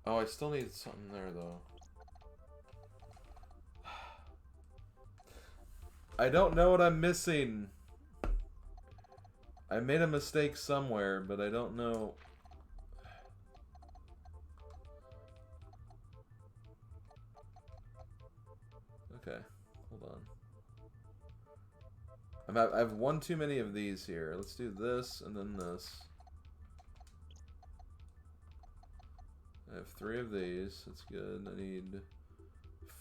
Speaker 1: Oh, I still need something there, though. I don't know what I'm missing. I made a mistake somewhere, but I don't know. Okay, hold on. I have one too many of these here. Let's do this and then this. I have 3 of these. That's good. I need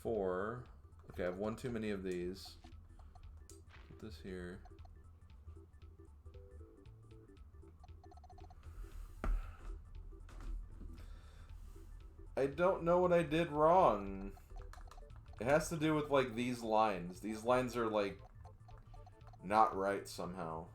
Speaker 1: 4. Okay, I have one too many of these. Put this here. I don't know what I did wrong. It has to do with, like, these lines. These lines are, like, not right somehow.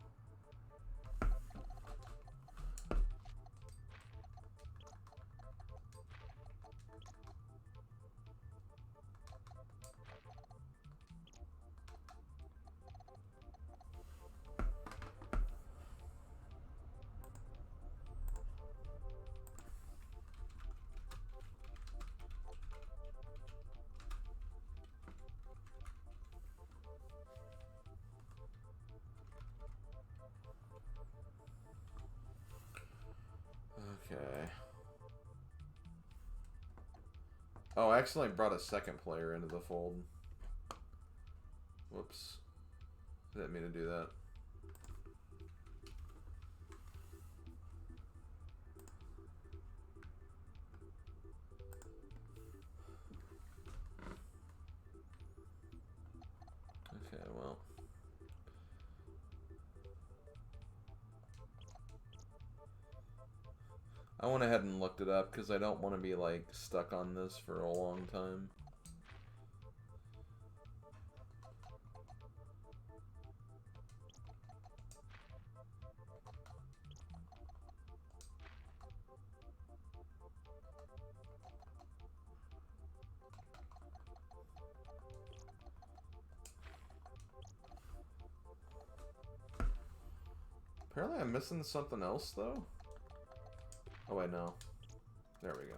Speaker 1: Okay. Oh, I accidentally brought a second player into the fold. Whoops. Didn't mean to do that. Okay, well. I went ahead and looked it up because I don't want to be, like, stuck on this for a long time. Apparently I'm missing something else, though. Oh, wait, no. There we go.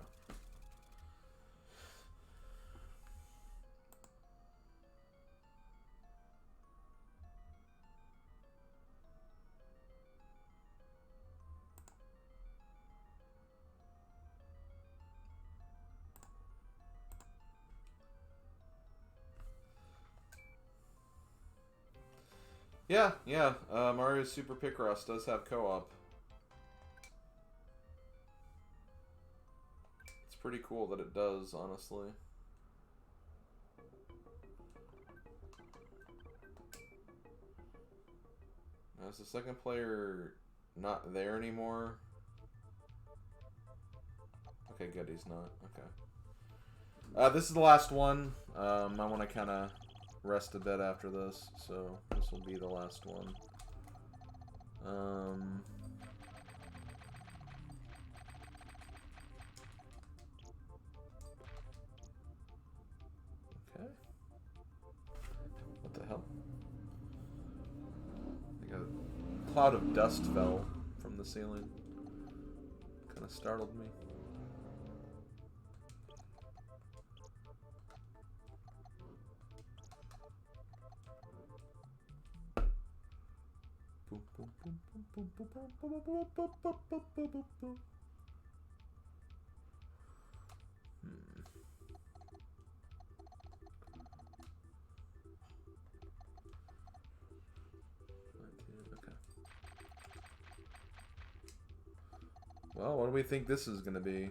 Speaker 1: Yeah. Mario Super Picross does have co-op. It's pretty cool that it does, honestly. Now, is the second player not there anymore? Okay, good, he's not. Okay. This is the last one. I want to kind of rest a bit after this, so this will be the last one. Okay. What the hell? I think a cloud of dust fell from the ceiling. Kind of startled me. Well, what do we think this is going to be?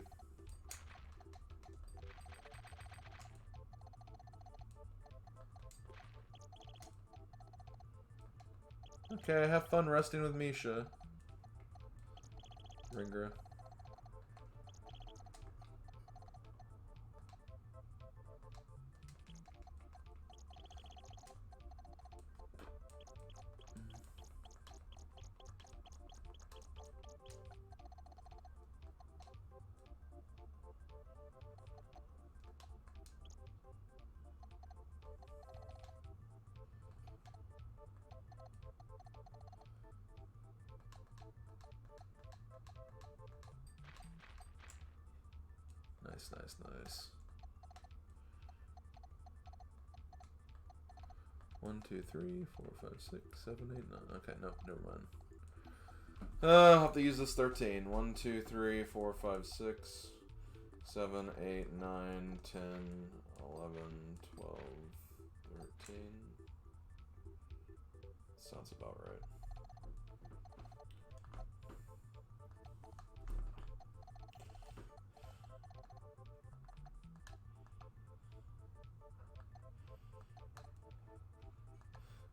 Speaker 1: Okay, have fun resting with Misha. Ringra. Nice. 1, 2, 3, 4, 5, 6, 7, 8, 9. Okay, no, never mind. I'll have to use this 13. 1, 2, 3, 4, 5, 6, 7, 8, 9, 10, 11, 12, 13. Sounds about right.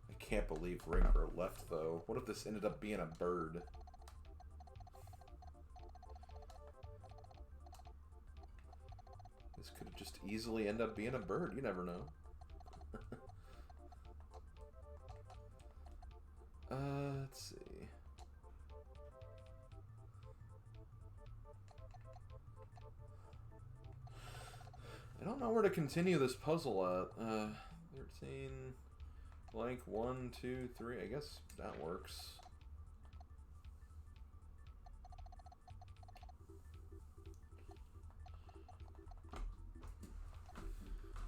Speaker 1: I can't believe Ringer left, though. What if this ended up being a bird? This could just easily end up being a bird. You never know. Let's see. I don't know where to continue this puzzle at. 13, blank, 1, 2, 3. I guess that works.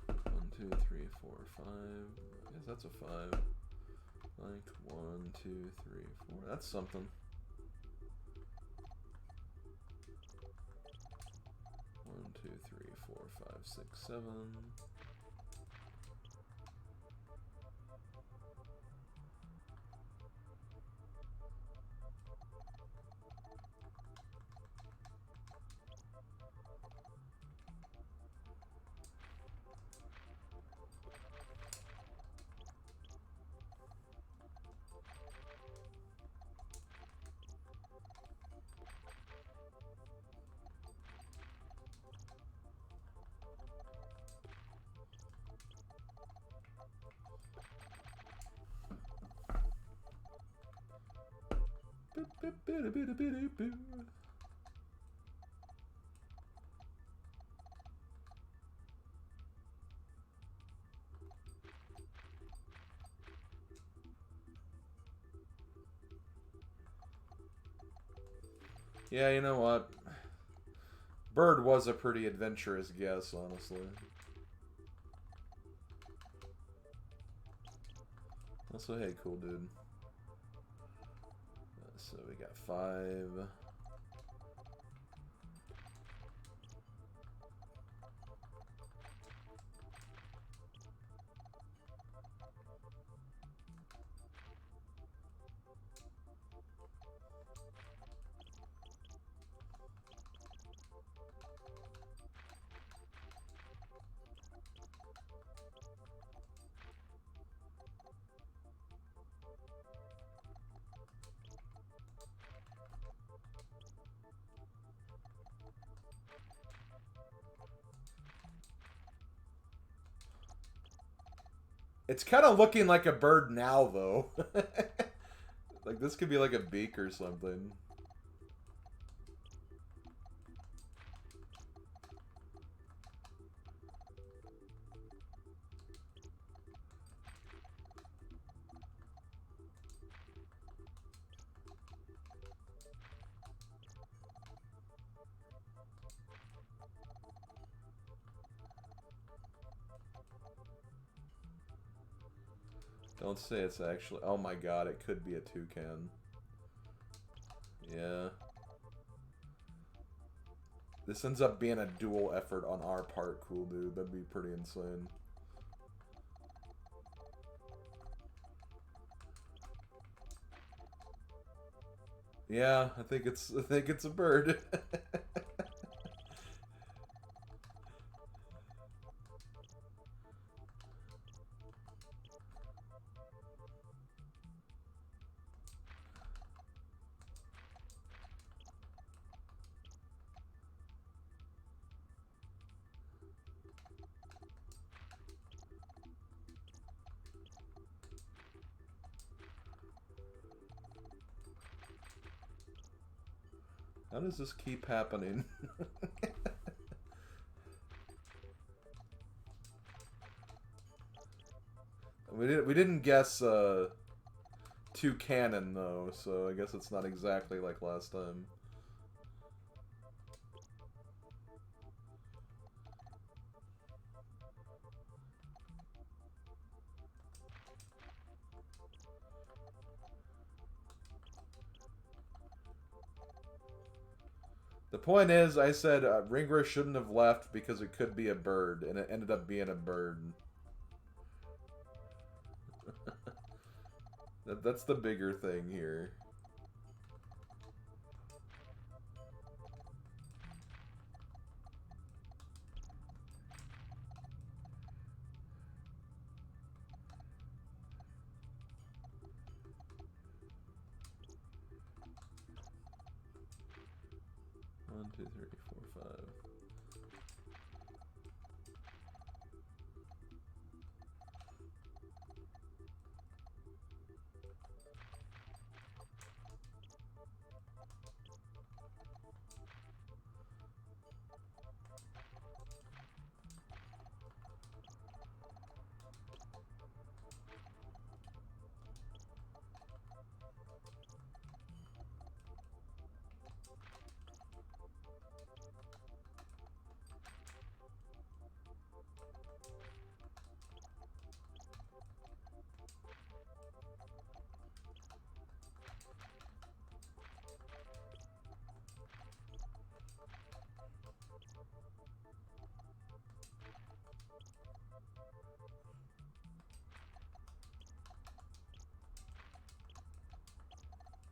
Speaker 1: One, 2, 3, 4, 5. I guess that's a 5. Blank, 1, 2, 3, 4. That's something. 1, 2, 3, 4, 5, 6, 7. Yeah, you know what? Bird was a pretty adventurous guess, honestly. Also, hey, cool dude. So we got 5. It's kind of looking like a bird now, though. Like, this could be like a beak or something. Don't say it's actually... Oh my god, it could be a toucan. Yeah. This ends up being a dual effort on our part, cool dude. That'd be pretty insane. Yeah, I think it's a bird. How does this keep happening? We didn't guess toucan though, so I guess it's not exactly like last time. The point is, I said Ringra shouldn't have left because it could be a bird, and it ended up being a bird. That's the bigger thing here. One, two, three, four, five.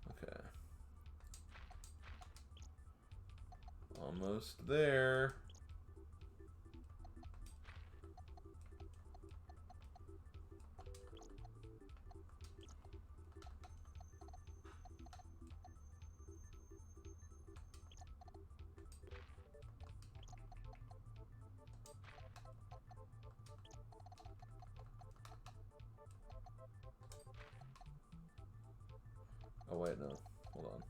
Speaker 1: Okay. Almost there. Oh wait, no. Hold on.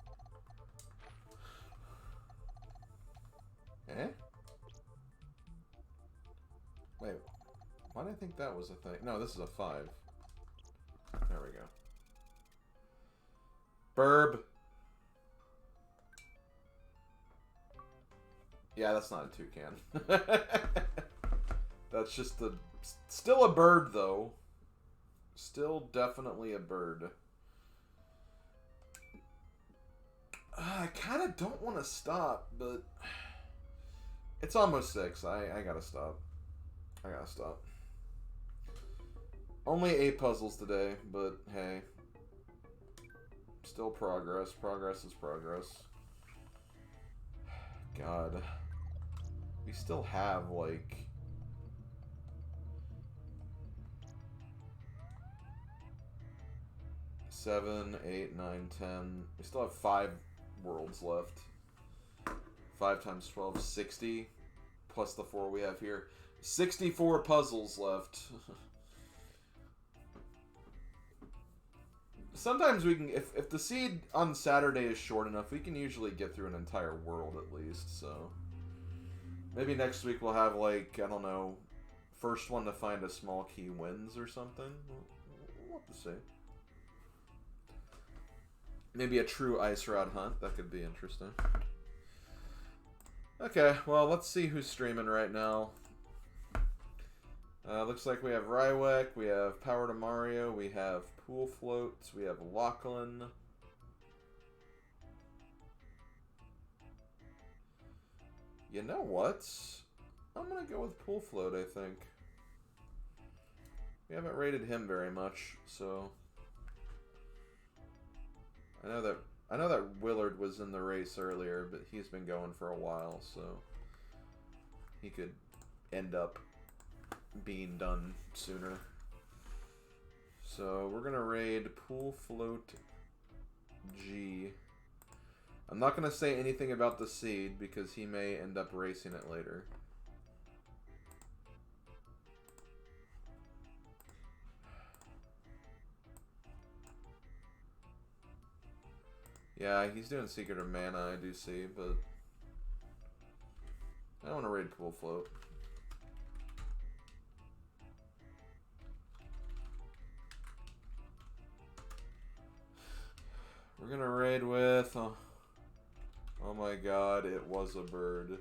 Speaker 1: Eh? Wait. Why did I think that was a thing? No, this is a 5. There we go. Burb. Yeah, that's not a toucan. That's just a... Still a bird, though. Still definitely a bird. I kind of don't want to stop, but... It's almost 6. I gotta stop. I gotta stop. Only 8 puzzles today, but hey. Still progress. Progress is progress. God. We still have, like... 7, 8, 9, 10. We still have 5 worlds left. 5 times 12, 60. Plus the 4 we have here. 64 puzzles left. Sometimes we can, if the seed on Saturday is short enough, we can usually get through an entire world at least, so. Maybe next week we'll have, like, I don't know, first one to find a small key wins or something. We'll have to see. Maybe a true ice rod hunt. That could be interesting. Okay, well, let's see who's streaming right now. Looks like we have Rywek, we have Power to Mario, we have Pool Floats, we have Lachlan. You know what? I'm going to go with Pool Float, I think. We haven't rated him very much, so... I know that Willard was in the race earlier, but he's been going for a while, so he could end up being done sooner. So we're gonna raid Pool Float G. I'm not gonna say anything about the seed because he may end up racing it later. Yeah, he's doing Secret of Mana, I do see, but I don't want to raid Pool Float. We're gonna raid with... oh my god, it was a bird.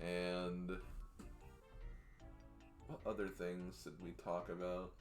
Speaker 1: And... what other things did we talk about?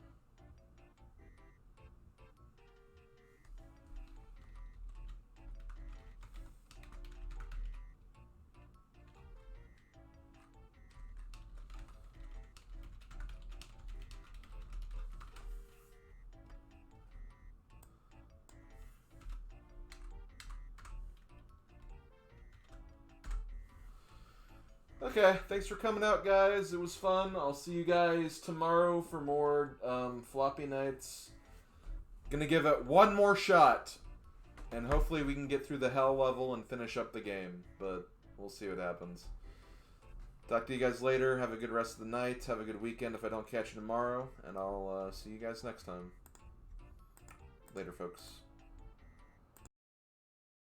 Speaker 1: Okay, thanks for coming out, guys. It was fun. I'll see you guys tomorrow for more floppy nights. Gonna give it one more shot, and hopefully we can get through the hell level and finish up the game, but we'll see what happens. Talk to you guys later. Have a good rest of the night. Have a good weekend if I don't catch you tomorrow, and I'll see you guys next time. Later, folks.